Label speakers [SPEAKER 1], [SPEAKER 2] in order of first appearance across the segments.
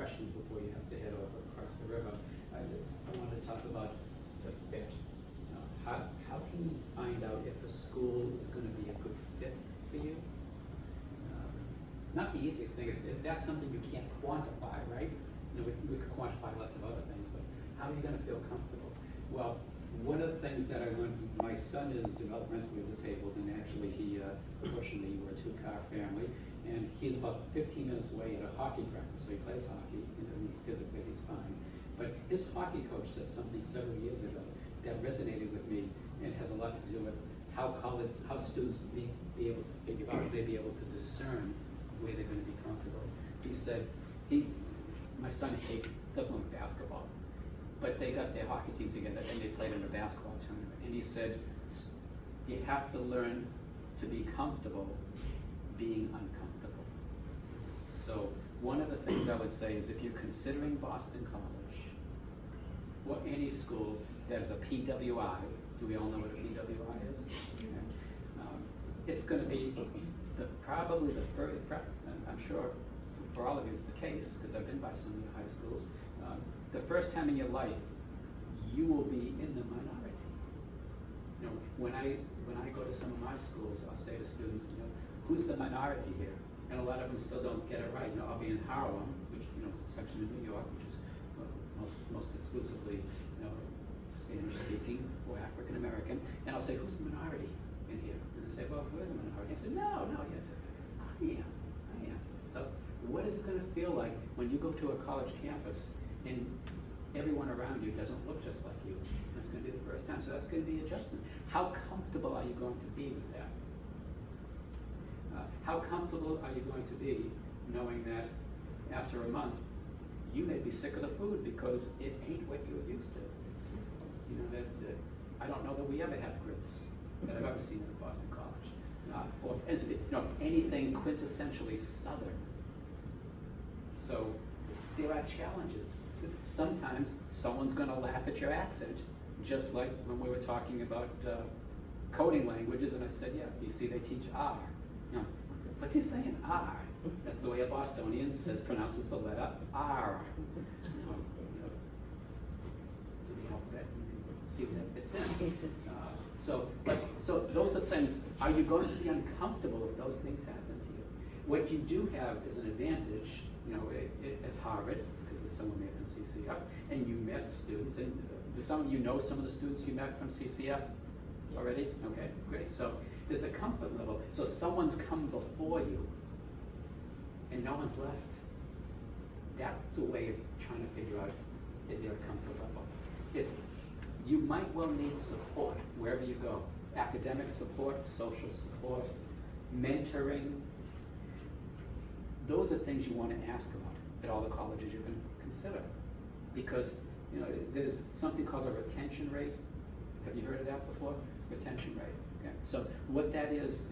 [SPEAKER 1] questions before you have to head over across the river. I wanted to talk about the fit. How can you find out if a school is going to be a good fit for you? Not the easiest thing is if that's something you can't quantify, right? We could quantify lots of other things, but how are you going to feel comfortable? Well, one of the things that I learned, my son is developmentally disabled, and actually he, unfortunately, we're a two-car family, and he's about 15 minutes away at a hockey practice, so he plays hockey, physically he's fine. But his hockey coach said something several years ago that resonated with me, and has a lot to do with how students be able to figure out, they be able to discern where they're going to be comfortable. He said, my son doesn't like basketball, but they got their hockey team together and they played in a basketball tournament. And he said, you have to learn to be comfortable being uncomfortable. So one of the things I would say is if you're considering Boston College or any school that is a PWI, do we all know what a PWI is? Okay. It's going to be probably the first, I'm sure for all of you it's the case, because I've been by some of the high schools, the first time in your life you will be in the minority. When I go to some of my schools, I'll say to students, who's the minority here? And a lot of them still don't get it right. I'll be in Harlem, which is a section of New York, which is most exclusively Spanish speaking or African American, and I'll say, who's the minority in here? And they say, well, we're the minority. I said, no, yes, I am. So what is it going to feel like when you go to a college campus and everyone around you doesn't look just like you? That's going to be the first time. So that's going to be adjustment. How comfortable are you going to be with that? How comfortable are you going to be knowing that after a month you may be sick of the food because it ain't what you're used to? That I don't know that we ever have grits that I've ever seen at Boston College, or anything quintessentially Southern. So there are challenges. Sometimes someone's going to laugh at your accent, just like when we were talking about coding languages, and I said, yeah, you see they teach R. What's he saying? R. That's the way a Bostonian pronounces the letter R. To the alphabet, see what that fits in. So those are things. Are you going to be uncomfortable if those things happen to you? What you do have is an advantage, at Harvard, because there's someone there from CCF, and you met students, and do some of you know some of the students you met from CCF already? Okay, great. So there's a comfort level. So someone's come before you, and no one's left. That's a way of trying to figure out, is there a comfort level? You might well need support wherever you go. Academic support, social support, mentoring. Those are things you want to ask about at all the colleges you're going to consider. Because there's something called a retention rate. Have you heard of that before? Retention rate. Okay. So what that is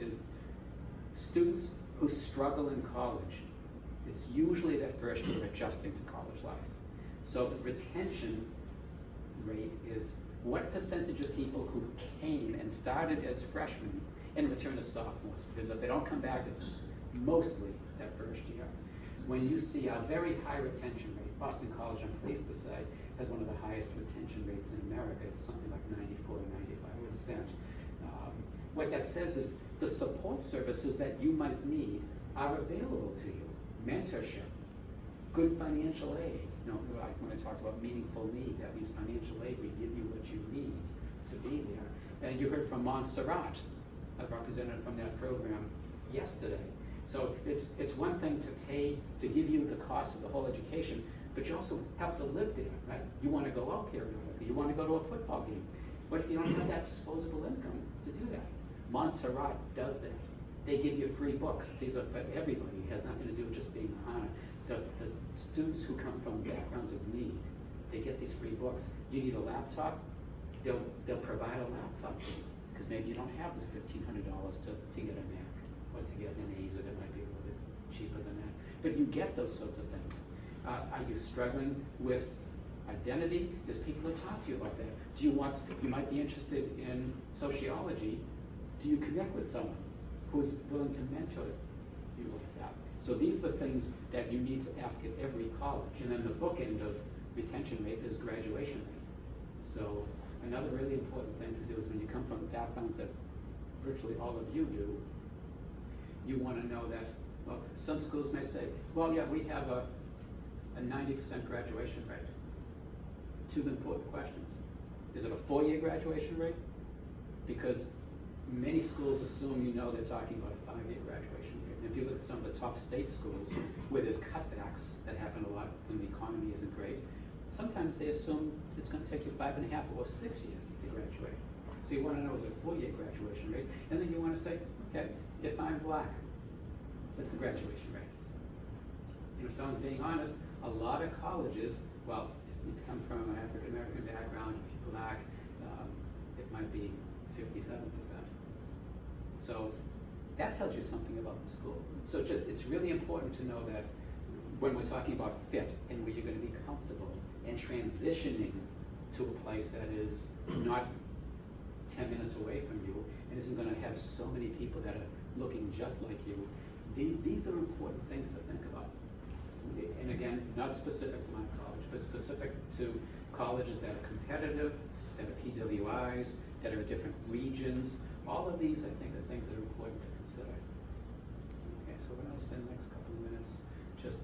[SPEAKER 1] students who struggle in college, it's usually their first year adjusting to college life. So the retention rate is what percentage of people who came and started as freshmen and return as sophomores, because if they don't come back, it's mostly that first year. When you see a very high retention rate, Boston College, I'm pleased to say, has one of the highest retention rates in America. It's something like 94 to 95%. What that says is the support services that you might need are available to you. Mentorship, good financial aid. When I talked about meaningful need, that means financial aid. We give you what you need to be there. And you heard from Montserrat, a representative from that program, yesterday. So it's one thing to pay to give you the cost of the whole education, but you also have to live there, right? You want to go out periodically. You want to go to a football game. What if you don't have that disposable income to do that? Montserrat does that. They give you free books. These are for everybody. It has nothing to do with just being honored. The students who come from backgrounds of need, they get these free books. You need a laptop, they'll provide a laptop for you, because maybe you don't have the $1,500 to get a Mac or to get an Acer that might be a little bit cheaper than that. But you get those sorts of things. Are you struggling with identity? There's people that talk to you about that. You might be interested in sociology. Do you connect with someone who's willing to mentor you with that? So these are the things that you need to ask at every college. And then the bookend of retention rate is graduation rate. So another really important thing to do is when you come from backgrounds that virtually all of you do, you want to know that, well, some schools may say, well, yeah, we have a 90% graduation rate. Two important questions. Is it a 4-year graduation rate? Because many schools assume you know they're talking about a 5-year graduation rate. And if you look at some of the top state schools where there's cutbacks that happen a lot when the economy isn't great, sometimes they assume it's going to take you 5.5 or 6 years to graduate. So you want to know, is it a 4-year graduation rate? And then you want to say, okay, if I'm black, what's the graduation rate? If someone's being honest, a lot of colleges, well, if you come from an African American background, if you're black, it might be 57%. So that tells you something about the school. So it's really important to know that when we're talking about fit and where you're going to be comfortable and transitioning to a place that is not 10 minutes away from you and isn't going to have so many people that are looking just like you, these are important things to think about. And again, not specific to my college, but specific to colleges that are competitive, that are PWIs, that are different regions. All of these, I think, are things that are important to consider. Okay, so we're going to spend the next couple of minutes just